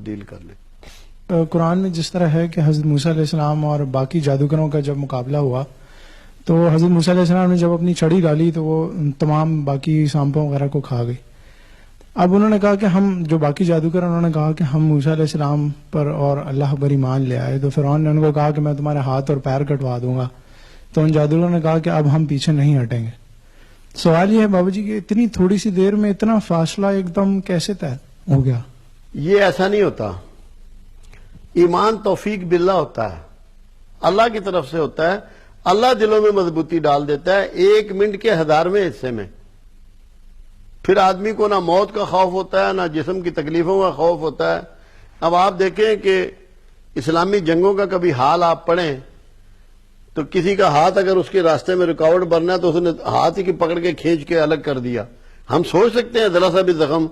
Deal کر لیں۔ قرآن میں جس طرح ہے کہ حضرت موسیٰ علیہ السلام اور باقی جادوگروں کا جب مقابلہ ہوا تو حضرت موسیٰ علیہ السلام نے جب اپنی چھڑی ڈالی تو وہ تمام باقی سانپوں وغیرہ کو کھا گئی۔ اب انہوں نے کہا کہ ہم جو باقی جادوگر انہوں نے کہا کہ ہم موسیٰ علیہ السلام پر اور اللہ پر ایمان لے آئے، تو فرعون نے ان کو کہا کہ میں تمہارے ہاتھ اور پیر کٹوا دوں گا۔ تو ان جادوگروں نے کہا کہ اب ہم پیچھے نہیں ہٹیں گے۔ سوال یہ ہے بابا جی کہ اتنی تھوڑی سی دیر میں اتنا فاصلہ ایک دم کیسے طے ہو گیا؟ یہ ایسا نہیں ہوتا، ایمان توفیق باللہ ہوتا ہے، اللہ کی طرف سے ہوتا ہے۔ اللہ دلوں میں مضبوطی ڈال دیتا ہے 1 منٹ کے 1000ویں حصے میں۔ پھر آدمی کو نہ موت کا خوف ہوتا ہے، نہ جسم کی تکلیفوں کا خوف ہوتا ہے۔ اب آپ دیکھیں کہ اسلامی جنگوں کا کبھی حال آپ پڑھیں تو کسی کا ہاتھ اگر اس کے راستے میں رکاوٹ بننا ہے تو اس نے ہاتھ ہی کی پکڑ کے کھینچ کے الگ کر دیا۔ ہم سوچ سکتے ہیں ذرا سا بھی زخم،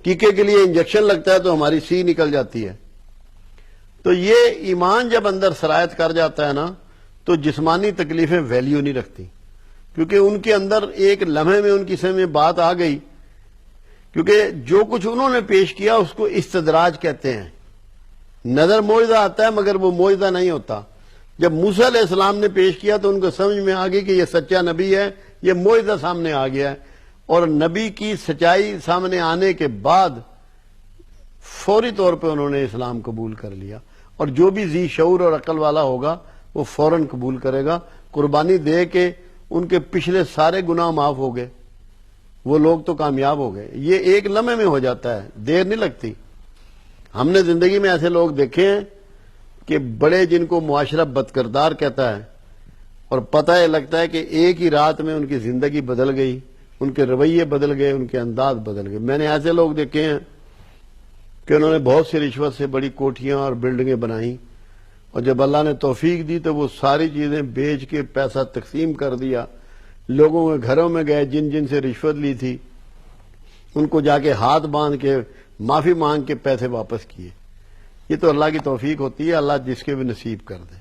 ٹیکے کے لیے انجیکشن لگتا ہے تو ہماری سی نکل جاتی ہے۔ تو یہ ایمان جب اندر سرایت کر جاتا ہے نا تو جسمانی تکلیفیں ویلیو نہیں رکھتی، کیونکہ ان کے اندر ایک لمحے میں ان کی سمجھ میں بات آ گئی، کیونکہ جو کچھ انہوں نے پیش کیا اس کو استدراج کہتے ہیں۔ نظر معجزہ آتا ہے مگر وہ معجزہ نہیں ہوتا۔ جب موسیٰ علیہ السلام نے پیش کیا تو ان کو سمجھ میں آ گئی کہ یہ سچا نبی ہے، یہ معجزہ سامنے آ گیا ہے، اور نبی کی سچائی سامنے آنے کے بعد فوری طور پہ انہوں نے اسلام قبول کر لیا۔ اور جو بھی ذی شعور اور عقل والا ہوگا وہ فوراً قبول کرے گا۔ قربانی دے کے ان کے پچھلے سارے گناہ معاف ہو گئے، وہ لوگ تو کامیاب ہو گئے۔ یہ ایک لمحے میں ہو جاتا ہے، دیر نہیں لگتی۔ ہم نے زندگی میں ایسے لوگ دیکھے ہیں کہ بڑے جن کو معاشرہ بدکردار کہتا ہے، اور پتہ یہ لگتا ہے کہ ایک ہی رات میں ان کی زندگی بدل گئی، ان کے رویے بدل گئے، ان کے انداز بدل گئے۔ میں نے ایسے لوگ دیکھے ہیں کہ انہوں نے بہت سی رشوت سے بڑی کوٹھیاں اور بلڈنگیں بنائیں، اور جب اللہ نے توفیق دی تو وہ ساری چیزیں بیچ کے پیسہ تقسیم کر دیا، لوگوں کے گھروں میں گئے جن جن سے رشوت لی تھی ان کو جا کے ہاتھ باندھ کے معافی مانگ کے پیسے واپس کیے۔ یہ تو اللہ کی توفیق ہوتی ہے، اللہ جس کے بھی نصیب کر دے۔